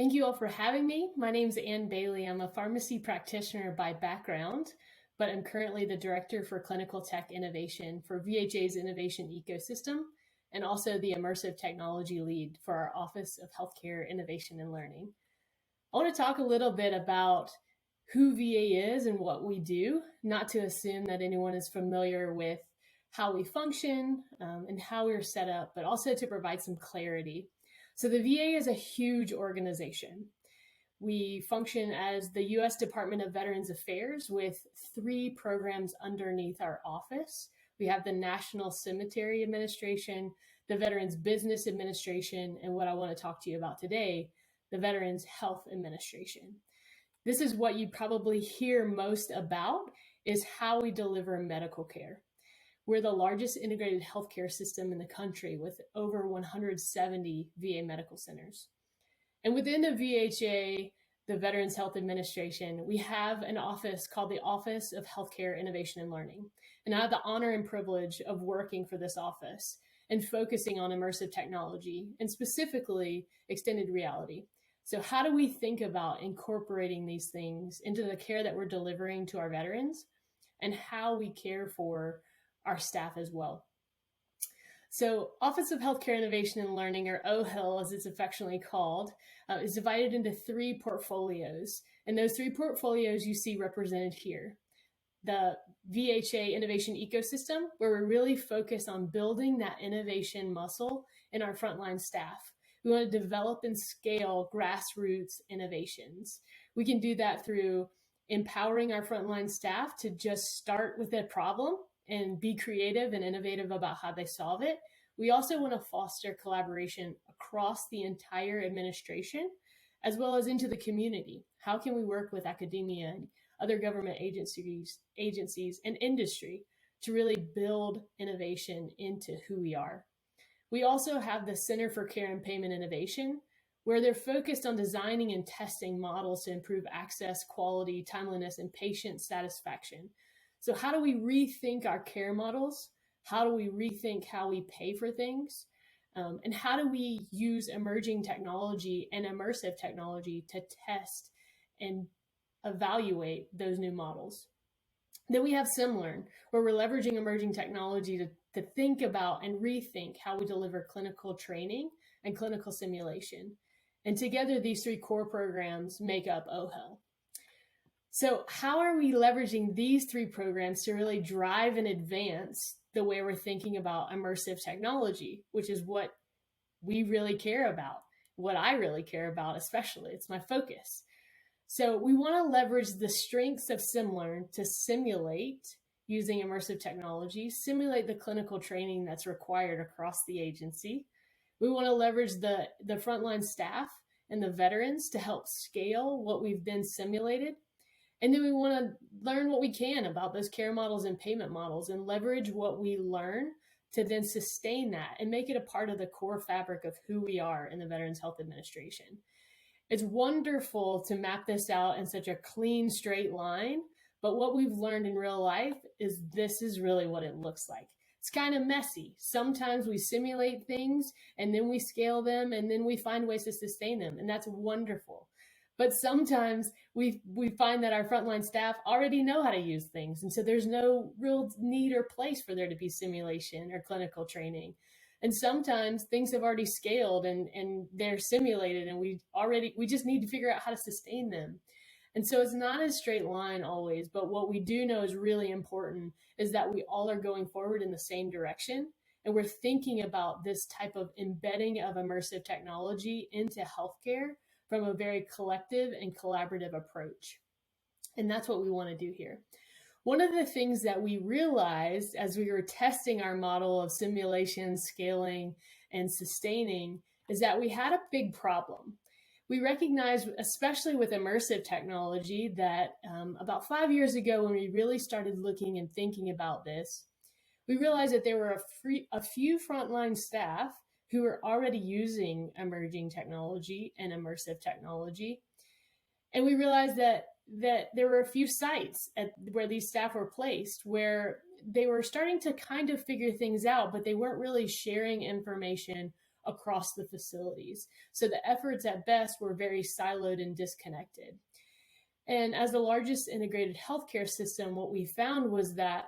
Thank you all for having me. My name is Ann Bailey. I'm a pharmacy practitioner by background, but I'm currently the Director for Clinical Tech Innovation for VHA's Innovation Ecosystem, and also the Immersive Technology Lead for our Office of Healthcare Innovation and Learning. I want to talk a little bit about who VA is and what we do, not to assume that anyone is familiar with how we function and how we're set up, but also to provide some clarity. So the VA is a huge organization. We function as the U.S. Department of Veterans Affairs with 3 programs underneath our office. We have the National Cemetery Administration, the Veterans Business Administration, and what I want to talk to you about today, the Veterans Health Administration. This is what you probably hear most about, is how we deliver medical care. We're the largest integrated healthcare system in the country with over 170 VA medical centers. And within the VHA, the Veterans Health Administration, we have an office called the Office of Healthcare Innovation and Learning. And I have the honor and privilege of working for this office and focusing on immersive technology and specifically extended reality. So how do we think about incorporating these things into the care that we're delivering to our veterans and how we care for our staff as well? So Office of Healthcare Innovation and Learning, or OHIL as it's affectionately called, is divided into 3 portfolios. And those 3 portfolios you see represented here. The VHA Innovation Ecosystem, where we're really focused on building that innovation muscle in our frontline staff. We want to develop and scale grassroots innovations. We can do that through empowering our frontline staff to just start with a problem and be creative and innovative about how they solve it. We also want to foster collaboration across the entire administration, as well as into the community. How can we work with academia and other government agencies and industry to really build innovation into who we are? We also have the Center for Care and Payment Innovation, where they're focused on designing and testing models to improve access, quality, timeliness, and patient satisfaction. So how do we rethink our care models? How do we rethink how we pay for things? And how do we use emerging technology and immersive technology to test and evaluate those new models? Then we have SimLearn, where we're leveraging emerging technology to think about and rethink how we deliver clinical training and clinical simulation. And together, these 3 core programs make up OHIL. So how are we leveraging these 3 programs to really drive and advance the way we're thinking about immersive technology, which is what we really care about, what I really care about, especially. It's my focus. So we want to leverage the strengths of SimLearn to simulate using immersive technology, simulate the clinical training that's required across the agency. We want to leverage the frontline staff and the veterans to help scale what we've been simulated. And then we want to learn what we can about those care models and payment models and leverage what we learn to then sustain that and make it a part of the core fabric of who we are in the Veterans Health Administration. It's wonderful to map this out in such a clean, straight line, but what we've learned in real life is this is really what it looks like. It's kind of messy. Sometimes we simulate things and then we scale them and then we find ways to sustain them, and that's wonderful. But sometimes we find that our frontline staff already know how to use things. And so there's no real need or place for there to be simulation or clinical training. And sometimes things have already scaled and they're simulated and we just need to figure out how to sustain them. And so it's not a straight line always, but what we do know is really important is that we all are going forward in the same direction. And we're thinking about this type of embedding of immersive technology into healthcare from a very collective and collaborative approach. And that's what we want to do here. One of the things that we realized as we were testing our model of simulation, scaling, and sustaining is that we had a big problem. We recognized, especially with immersive technology, that about 5 years ago when we really started looking and thinking about this, we realized that there were a few frontline staff who were already using emerging technology and immersive technology. And we realized that there were a few sites where these staff were placed where they were starting to kind of figure things out, but they weren't really sharing information across the facilities. So the efforts at best were very siloed and disconnected. And as the largest integrated healthcare system, what we found was that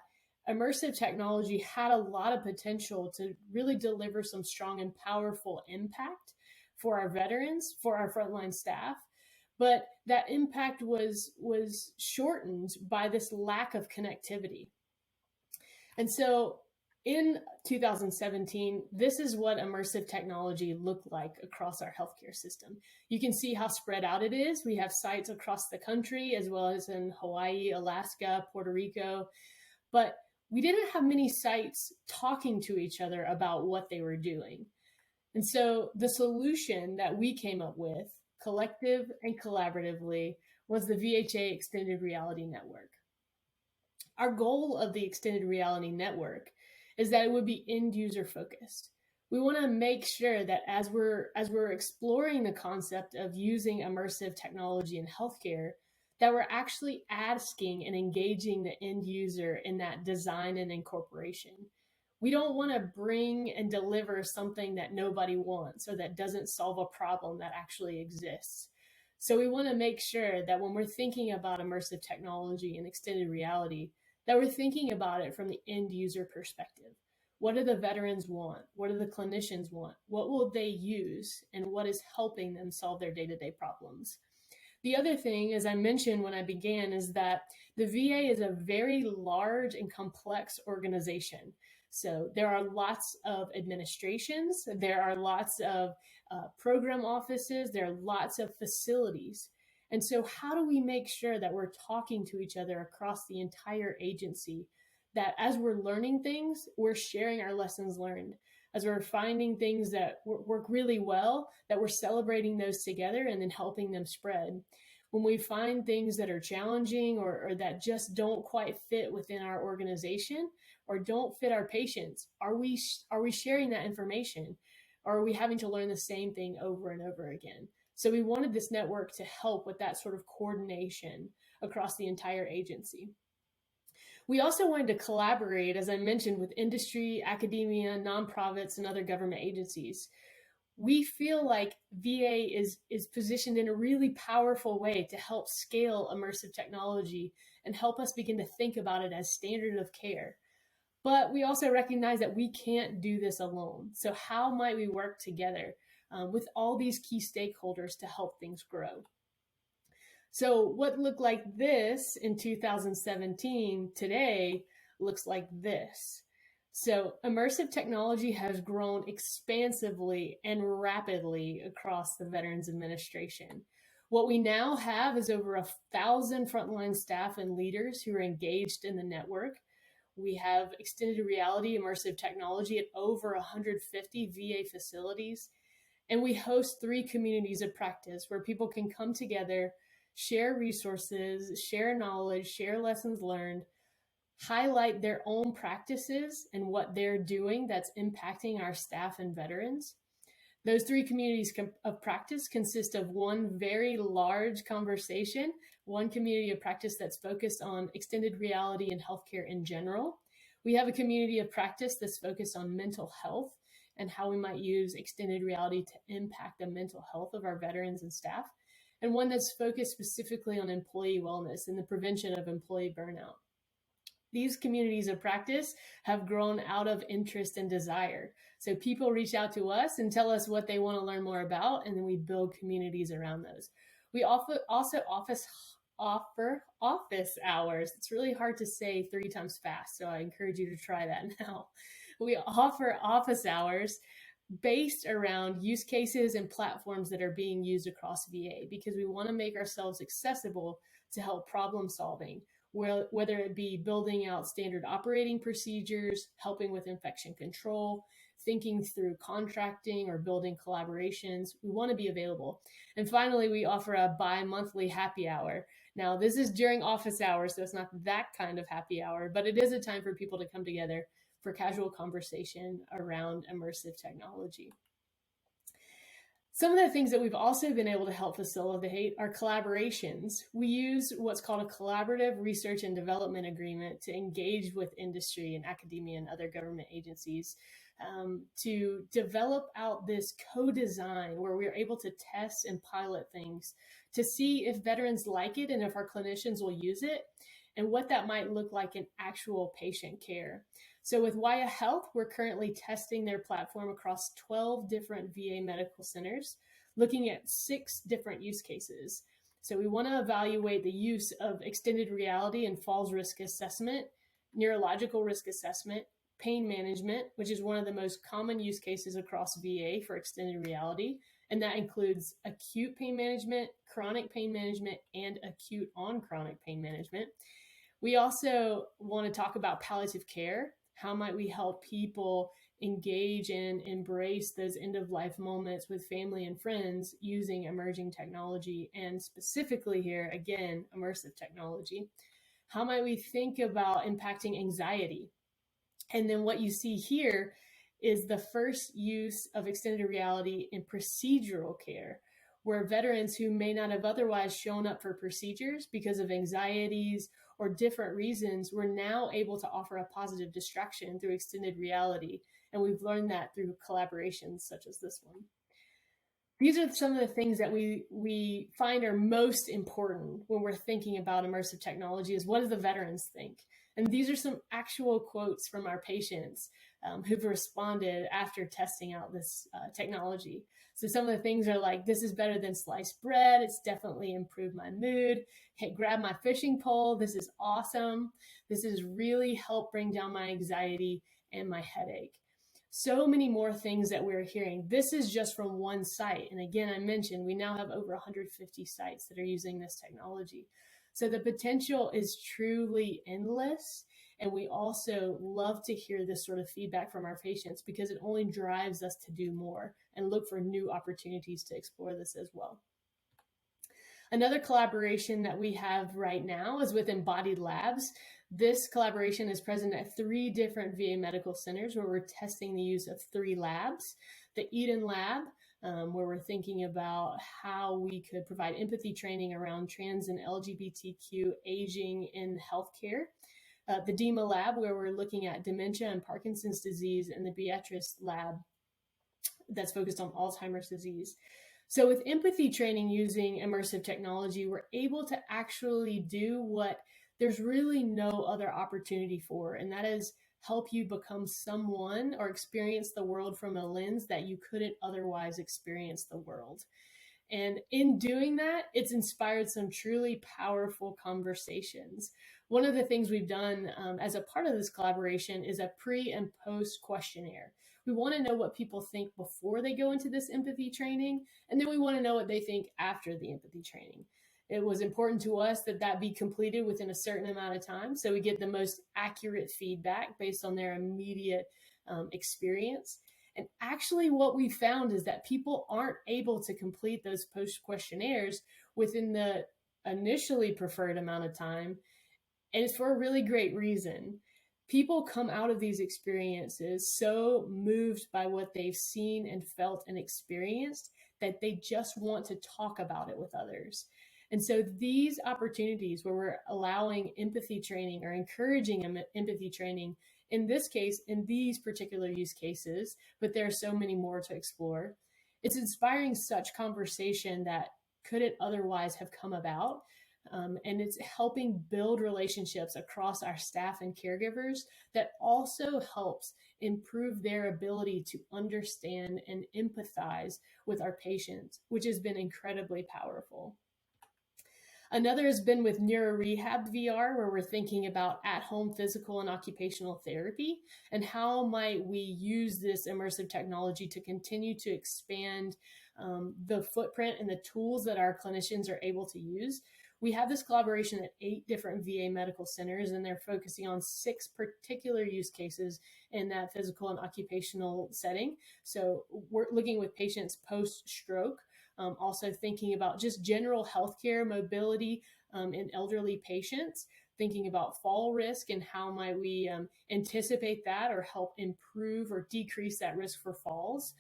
immersive technology had a lot of potential to really deliver some strong and powerful impact for our veterans, for our frontline staff. But that impact was shortened by this lack of connectivity. And so in 2017, this is what immersive technology looked like across our healthcare system. You can see how spread out it is. We have sites across the country, as well as in Hawaii, Alaska, Puerto Rico. But we didn't have many sites talking to each other about what they were doing. And so the solution that we came up with, collective and collaboratively, was the VHA Extended Reality Network. Our goal of the Extended Reality Network is that it would be end user focused. We want to make sure that as we're exploring the concept of using immersive technology in healthcare, that we're actually asking and engaging the end user in that design and incorporation. We don't want to bring and deliver something that nobody wants or that doesn't solve a problem that actually exists. So we want to make sure that when we're thinking about immersive technology and extended reality, that we're thinking about it from the end user perspective. What do the veterans want? What do the clinicians want? What will they use? And what is helping them solve their day-to-day problems? The other thing, as I mentioned when I began, is that the VA is a very large and complex organization. So there are lots of administrations, there are lots of program offices, there are lots of facilities. And so how do we make sure that we're talking to each other across the entire agency, that as we're learning things, we're sharing our lessons learned? As we're finding things that work really well, that we're celebrating those together and then helping them spread. When we find things that are challenging or that just don't quite fit within our organization or don't fit our patients, are we sharing that information? Or are we having to learn the same thing over and over again? So we wanted this network to help with that sort of coordination across the entire agency. We also wanted to collaborate, as I mentioned, with industry, academia, nonprofits, and other government agencies. We feel like VA is positioned in a really powerful way to help scale immersive technology and help us begin to think about it as standard of care. But we also recognize that we can't do this alone. So how might we work together with all these key stakeholders to help things grow? So what looked like this in 2017 today looks like this. So immersive technology has grown expansively and rapidly across the Veterans Administration. What we now have is over 1,000 frontline staff and leaders who are engaged in the network. We have extended reality immersive technology at over 150 VA facilities. And we host 3 communities of practice where people can come together, share resources, share knowledge, share lessons learned, highlight their own practices and what they're doing that's impacting our staff and veterans. Those 3 communities of practice consist of one very large conversation, one community of practice that's focused on extended reality and healthcare in general. We have a community of practice that's focused on mental health and how we might use extended reality to impact the mental health of our veterans and staff, and one that's focused specifically on employee wellness and the prevention of employee burnout. These communities of practice have grown out of interest and desire. So people reach out to us and tell us what they want to learn more about, and then we build communities around those. We also offer office hours. It's really hard to say 3 times fast, so I encourage you to try that now. We offer office hours based around use cases and platforms that are being used across VA, because we want to make ourselves accessible to help problem solving, whether it be building out standard operating procedures, helping with infection control, thinking through contracting or building collaborations. We want to be available. And finally, we offer a bi-monthly happy hour. Now, this is during office hours, so it's not that kind of happy hour, but it is a time for people to come together for casual conversation around immersive technology. Some of the things that we've also been able to help facilitate are collaborations. We use what's called a collaborative research and development agreement to engage with industry and academia and other government agencies to develop out this co-design where we're able to test and pilot things to see if veterans like it and if our clinicians will use it and what that might look like in actual patient care. So with Waya Health, we're currently testing their platform across 12 different VA medical centers, looking at 6 different use cases. So we want to evaluate the use of extended reality and falls risk assessment, neurological risk assessment, pain management, which is one of the most common use cases across VA for extended reality. And that includes acute pain management, chronic pain management, and acute on chronic pain management. We also want to talk about palliative care. How might we help people engage and embrace those end-of-life moments with family and friends using emerging technology, and specifically here, again, immersive technology? How might we think about impacting anxiety? And then what you see here is the first use of extended reality in procedural care, where veterans who may not have otherwise shown up for procedures because of anxieties or different reasons were now able to offer a positive distraction through extended reality. And we've learned that through collaborations such as this one. These are some of the things that we find are most important when we're thinking about immersive technology is what do the veterans think? And these are some actual quotes from our patients who've responded after testing out this technology. So some of the things are like, this is better than sliced bread. It's definitely improved my mood. Hey, grab my fishing pole. This is awesome. This has really helped bring down my anxiety and my headache. So many more things that we're hearing. This is just from one site. And again, I mentioned we now have over 150 sites that are using this technology. So the potential is truly endless. And we also love to hear this sort of feedback from our patients because it only drives us to do more and look for new opportunities to explore this as well. Another collaboration that we have right now is with Embodied Labs. This collaboration is present at 3 different VA medical centers where we're testing the use of 3 labs. The Eden Lab, where we're thinking about how we could provide empathy training around trans and LGBTQ aging in healthcare. The DEMA Lab, where we're looking at dementia and Parkinson's disease, and the Beatrice Lab that's focused on Alzheimer's disease. So with empathy training using immersive technology, we're able to actually do what there's really no other opportunity for, and that is help you become someone or experience the world from a lens that you couldn't otherwise experience the world. And in doing that, it's inspired some truly powerful conversations. One of the things we've done as a part of this collaboration is a pre and post questionnaire. We want to know what people think before they go into this empathy training, and then we want to know what they think after the empathy training. It was important to us that that be completed within a certain amount of time so we get the most accurate feedback based on their immediate experience. And actually what we found is that people aren't able to complete those post questionnaires within the initially preferred amount of time. And it's for a really great reason. People come out of these experiences so moved by what they've seen and felt and experienced that they just want to talk about it with others. And so these opportunities where we're allowing empathy training or encouraging empathy training, in this case, in these particular use cases, but there are so many more to explore, it's inspiring such conversation that couldn't otherwise have come about. And it's helping build relationships across our staff and caregivers that also helps improve their ability to understand and empathize with our patients, which has been incredibly powerful. Another has been with NeuroRehabVR, where we're thinking about at-home physical and occupational therapy and how might we use this immersive technology to continue to expand the footprint and the tools that our clinicians are able to use. We have this collaboration at 8 different VA medical centers, and they're focusing on 6 particular use cases in that physical and occupational setting. So we're looking with patients post-stroke, also thinking about just general healthcare mobility in elderly patients, thinking about fall risk and how might we anticipate that or help improve or decrease that risk for falls.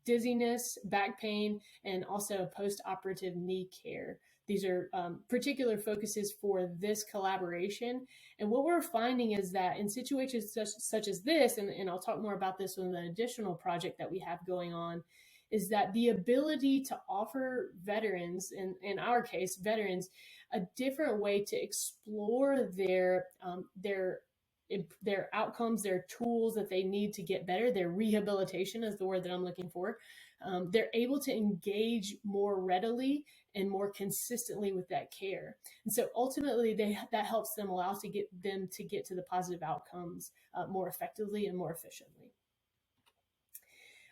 dizziness, back pain, and also post-operative knee care. These are particular focuses for this collaboration. And what we're finding is that in situations such as this, and I'll talk more about this with an additional project that we have going on, is that the ability to offer veterans, in our case, veterans, a different way to explore their outcomes, their tools that they need to get better, their rehabilitation is the word that I'm looking for. They're able to engage more readily and more consistently with that care. And so ultimately that helps them to get to the positive outcomes more effectively and more efficiently.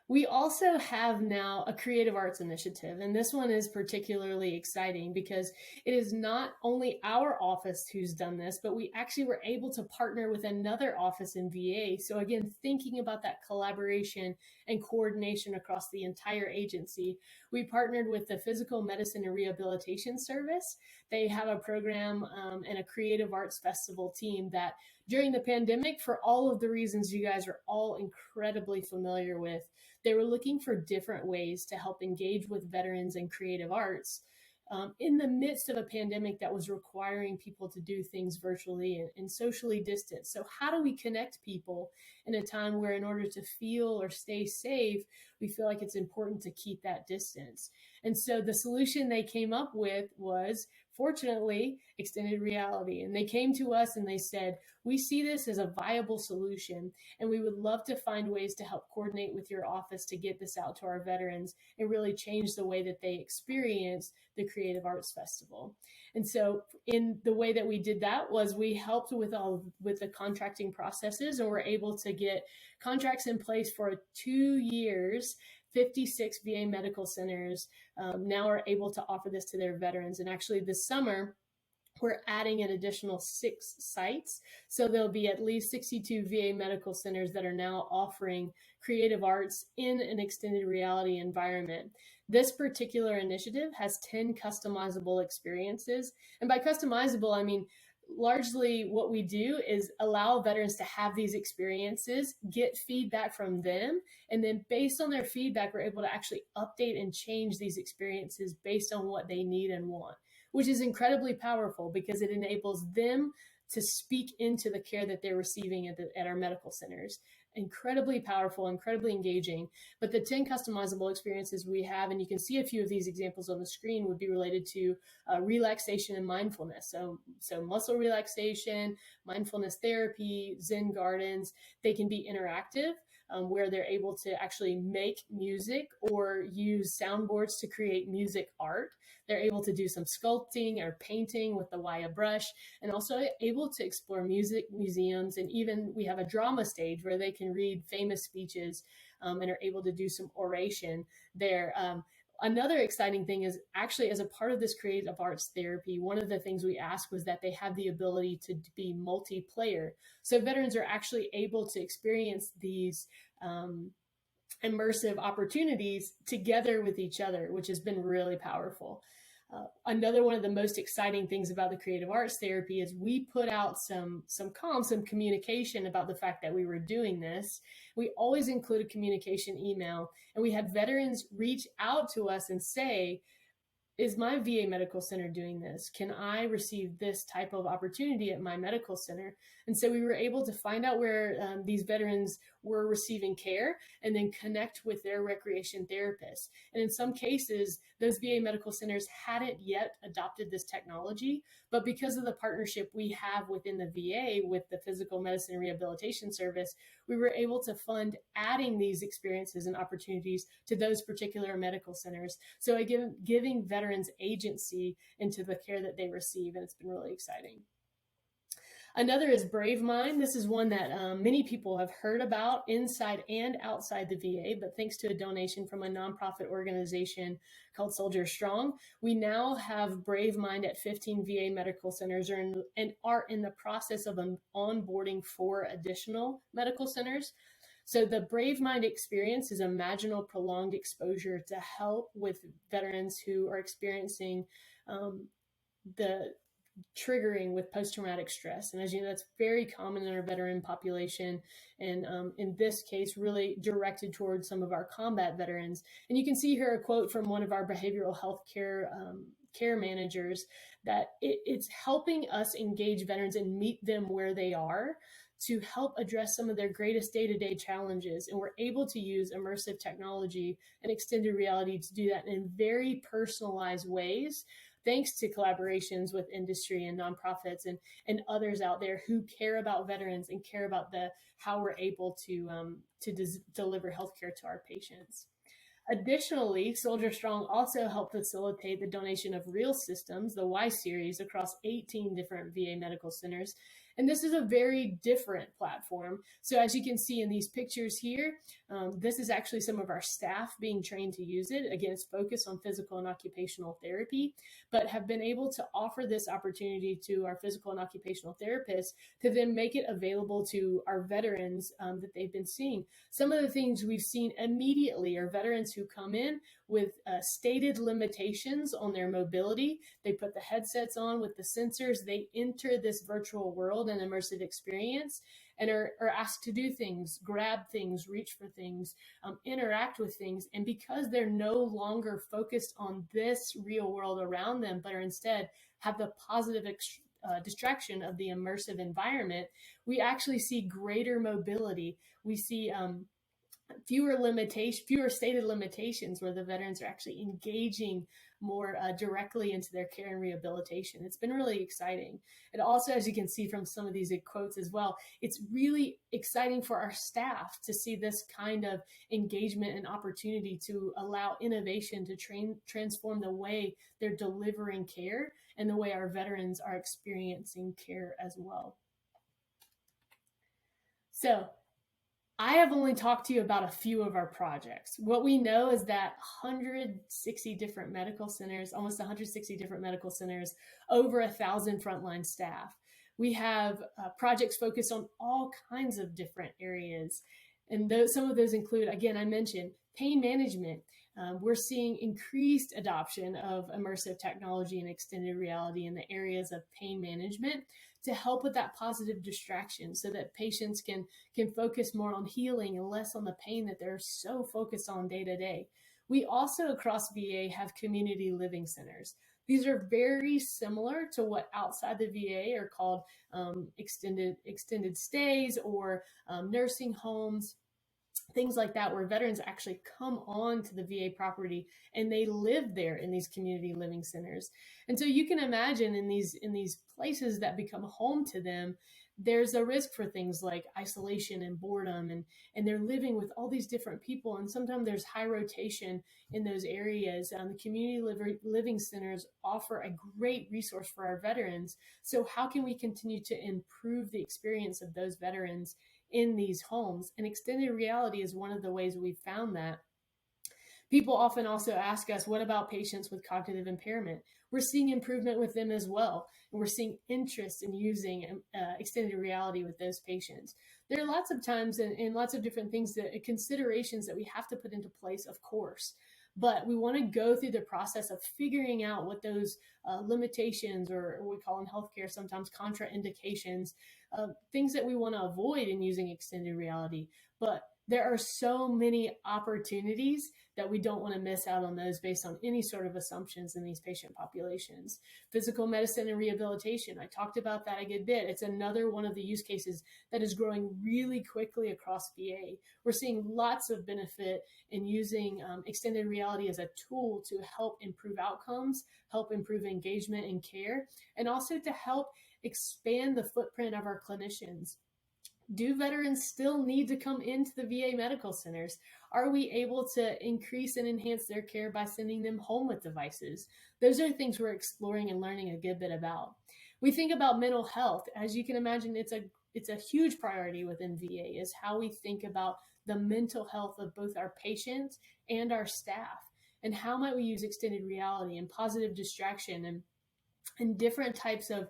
We also have now a creative arts initiative, and this one is particularly exciting because it is not only our office who's done this, but we actually were able to partner with another office in VA. So again, thinking about that collaboration and coordination across the entire agency, we partnered with the Physical Medicine and Rehabilitation Service. They have a program and a creative arts festival team that during the pandemic, for all of the reasons you guys are all incredibly familiar with, they were looking for different ways to help engage with veterans and creative arts in the midst of a pandemic that was requiring people to do things virtually and socially distant. So how do we connect people in a time where in order to feel or stay safe, we feel like it's important to keep that distance? And so the solution they came up with was, fortunately, extended reality. And they came to us and they said, we see this as a viable solution, and we would love to find ways to help coordinate with your office to get this out to our veterans and really change the way that they experience the Creative Arts Festival. And so in the way that we did that was we helped with the contracting processes, and we're able to get contracts in place for 2 years. 56 VA medical centers now are able to offer this to their veterans. And actually this summer, we're adding an additional 6 sites. So there'll be at least 62 VA medical centers that are now offering creative arts in an extended reality environment. This particular initiative has 10 customizable experiences. And by customizable, I mean, largely what we do is allow veterans to have these experiences, get feedback from them, and then based on their feedback, we're able to actually update and change these experiences based on what they need and want, which is incredibly powerful because it enables them to speak into the care that they're receiving at our medical centers. Incredibly powerful, incredibly engaging. But the 10 customizable experiences we have, and you can see a few of these examples on the screen, would be related to relaxation and mindfulness. So muscle relaxation, mindfulness therapy, Zen gardens. They can be interactive, where they're able to actually make music or use soundboards to create music art. They're able to do some sculpting or painting with the Waya brush, and also able to explore music museums. And even we have a drama stage where they can read famous speeches and are able to do some oration there. Another exciting thing is actually as a part of this creative arts therapy, one of the things we asked was that they have the ability to be multiplayer. So veterans are actually able to experience these immersive opportunities together with each other, which has been really powerful. Another one of the most exciting things about the creative arts therapy is we put out some communication about the fact that we were doing this. We always include a communication email, and we had veterans reach out to us and say, is my VA medical center doing this? Can I receive this type of opportunity at my medical center? And so we were able to find out where these veterans were receiving care and then connect with their recreation therapists. And in some cases, those VA medical centers hadn't yet adopted this technology, but because of the partnership we have within the VA with the Physical Medicine and Rehabilitation Service, we were able to fund adding these experiences and opportunities to those particular medical centers. So again, giving veterans agency into the care that they receive, and it's been really exciting. Another is Brave Mind. This is one that many people have heard about inside and outside the VA, but thanks to a donation from a nonprofit organization called Soldier Strong, we now have Brave Mind at 15 VA medical centers and are in the process of onboarding 4 additional medical centers. So the Brave Mind experience is imaginal prolonged exposure to help with veterans who are experiencing triggering with post-traumatic stress. And as you know, that's very common in our veteran population. And in this case, really directed towards some of our combat veterans. And you can see here a quote from one of our behavioral health care managers that it's helping us engage veterans and meet them where they are to help address some of their greatest day-to-day challenges. And we're able to use immersive technology and extended reality to do that in very personalized ways, thanks to collaborations with industry and nonprofits and others out there who care about veterans and care about how we're able to deliver healthcare to our patients. Additionally, Soldier Strong also helped facilitate the donation of real systems, the Y series, across 18 different VA medical centers. And this is a very different platform. So as you can see in these pictures here, this is actually some of our staff being trained to use it. Again, it's focused on physical and occupational therapy, but have been able to offer this opportunity to our physical and occupational therapists to then make it available to our veterans that they've been seeing. Some of the things we've seen immediately are veterans who come in with stated limitations on their mobility. They put the headsets on with the sensors. They enter this virtual world and immersive experience and are asked to do things, grab things, reach for things, interact with things. And because they're no longer focused on this real world around them, but are instead have the positive distraction of the immersive environment, we actually see greater mobility. We see fewer stated limitations, where the veterans are actually engaging more directly into their care and rehabilitation. It's been really exciting. And also, as you can see from some of these quotes as well, it's really exciting for our staff to see this kind of engagement and opportunity to allow innovation to transform the way they're delivering care and the way our veterans are experiencing care as well. So I have only talked to you about a few of our projects. What we know is that 160 different medical centers, almost 160 different medical centers, over 1,000 frontline staff. We have projects focused on all kinds of different areas. And some of those include, again, I mentioned pain management. We're seeing increased adoption of immersive technology and extended reality in the areas of pain management to help with that positive distraction so that patients can focus more on healing and less on the pain that they're so focused on day to day. We also across VA have community living centers. These are very similar to what outside the VA are called extended stays or nursing homes, things like that, where veterans actually come on to the VA property and they live there in these community living centers. And so you can imagine in these places that become home to them, there's a risk for things like isolation and boredom, and they're living with all these different people. And sometimes there's high rotation in those areas. The community living centers offer a great resource for our veterans. So how can we continue to improve the experience of those veterans in these homes? And extended reality is one of the ways we've found that. People often also ask us, what about patients with cognitive impairment? We're seeing improvement with them as well. And we're seeing interest in using extended reality with those patients. There are lots of times and lots of different things, considerations that we have to put into place, of course. But we want to go through the process of figuring out what those limitations, or what we call in healthcare sometimes contraindications, things that we want to avoid in using extended reality. But there are so many opportunities that we don't want to miss out on those based on any sort of assumptions in these patient populations. Physical medicine and rehabilitation, I talked about that a good bit. It's another one of the use cases that is growing really quickly across VA. We're seeing lots of benefit in using extended reality as a tool to help improve outcomes, help improve engagement and care, and also to help expand the footprint of our clinicians. Do veterans still need to come into the VA medical centers? Are we able to increase and enhance their care by sending them home with devices? Those are things we're exploring and learning a good bit about. We think about mental health. As you can imagine, it's a huge priority within VA, is how we think about the mental health of both our patients and our staff, and how might we use extended reality and positive distraction and different types of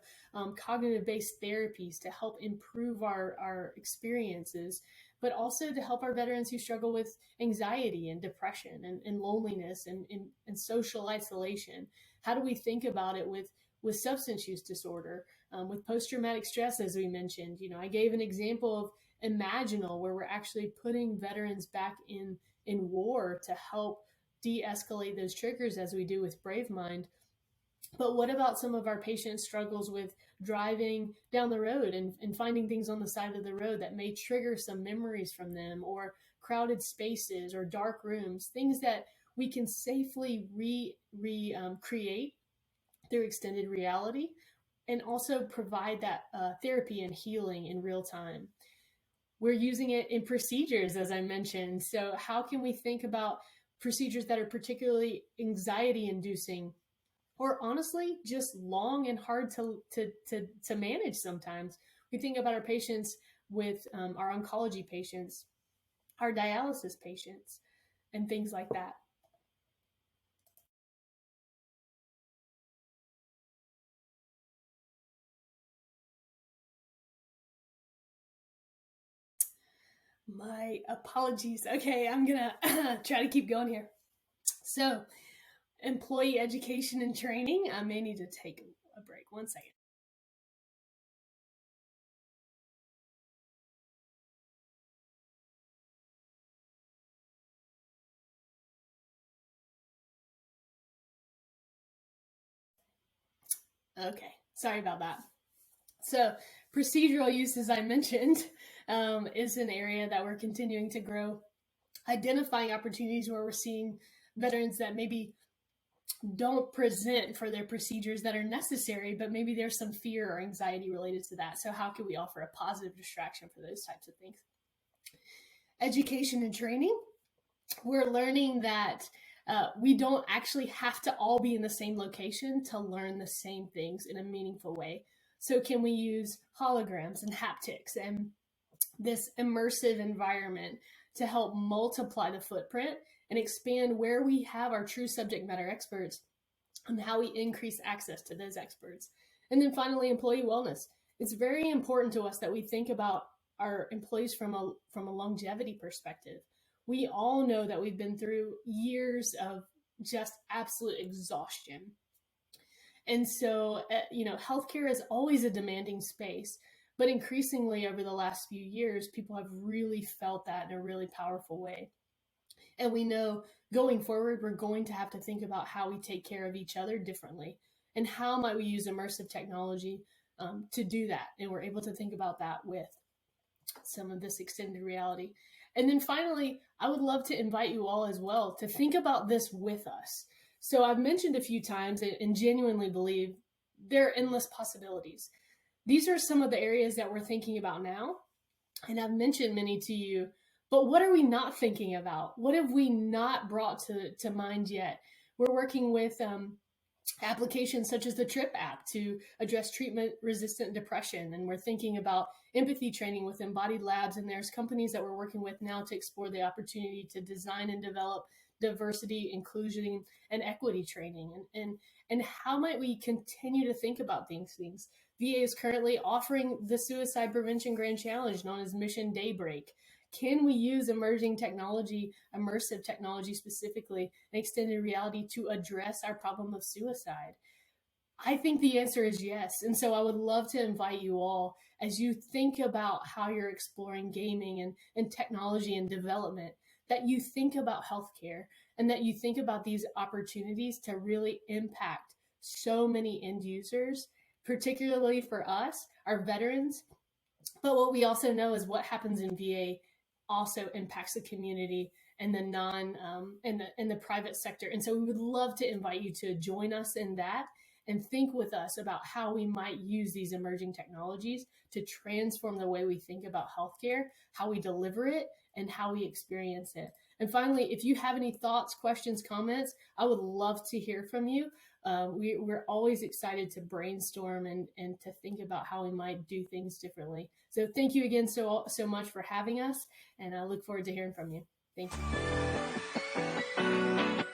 cognitive-based therapies to help improve our experiences, but also to help our veterans who struggle with anxiety and depression and loneliness and social isolation. How do we think about it with with substance use disorder, with post-traumatic stress, as we mentioned. I gave an example of Imaginal, where we're actually putting veterans back in war to help de-escalate those triggers, as we do with Brave Mind. But what about some of our patients' struggles with driving down the road and finding things on the side of the road that may trigger some memories from them, or crowded spaces or dark rooms, things that we can safely create through extended reality, and also provide that therapy and healing in real time. We're using it in procedures, as I mentioned. So how can we think about procedures that are particularly anxiety inducing, or honestly just long and hard to manage? Sometimes we think about our patients with our oncology patients, our dialysis patients, and things like that. My apologies. Okay, I'm gonna try to keep going here. So, employee education and training. I may need to take a break. 1 second. Okay, sorry about that. So, procedural use, as I mentioned, is an area that we're continuing to grow, identifying opportunities where we're seeing veterans that maybe don't present for their procedures that are necessary, but maybe there's some fear or anxiety related to that. So how can we offer a positive distraction for those types of things? Education and training. We're learning that we don't actually have to all be in the same location to learn the same things in a meaningful way. So can we use holograms and haptics and this immersive environment to help multiply the footprint and expand where we have our true subject matter experts, and how we increase access to those experts? And then finally, employee wellness. It's very important to us that we think about our employees from a longevity perspective. We all know that we've been through years of just absolute exhaustion. And so, healthcare is always a demanding space, but increasingly over the last few years, people have really felt that in a really powerful way. And we know going forward, we're going to have to think about how we take care of each other differently, and how might we use immersive technology to do that. And we're able to think about that with some of this extended reality. And then finally, I would love to invite you all as well to think about this with us. So I've mentioned a few times and genuinely believe there are endless possibilities. These are some of the areas that we're thinking about now, and I've mentioned many to you, but what are we not thinking about? What have we not brought to mind yet? We're working with applications such as the TRIP app to address treatment-resistant depression, and we're thinking about empathy training with Embodied Labs, and there's companies that we're working with now to explore the opportunity to design and develop diversity, inclusion, and equity training. And how might we continue to think about these things? VA is currently offering the Suicide Prevention Grand Challenge, known as Mission Daybreak. Can we use emerging technology, immersive technology specifically, and extended reality to address our problem of suicide? I think the answer is yes. And so I would love to invite you all, as you think about how you're exploring gaming and technology and development, that you think about healthcare, and that you think about these opportunities to really impact so many end users, particularly for us, our veterans. But what we also know is what happens in VA also impacts the community and the in the private sector. And so we would love to invite you to join us in that, and think with us about how we might use these emerging technologies to transform the way we think about healthcare, how we deliver it, and how we experience it. And finally, if you have any thoughts, questions, comments, I would love to hear from you. We're always excited to brainstorm and to think about how we might do things differently. So thank you again so much for having us, and I look forward to hearing from you. Thank you.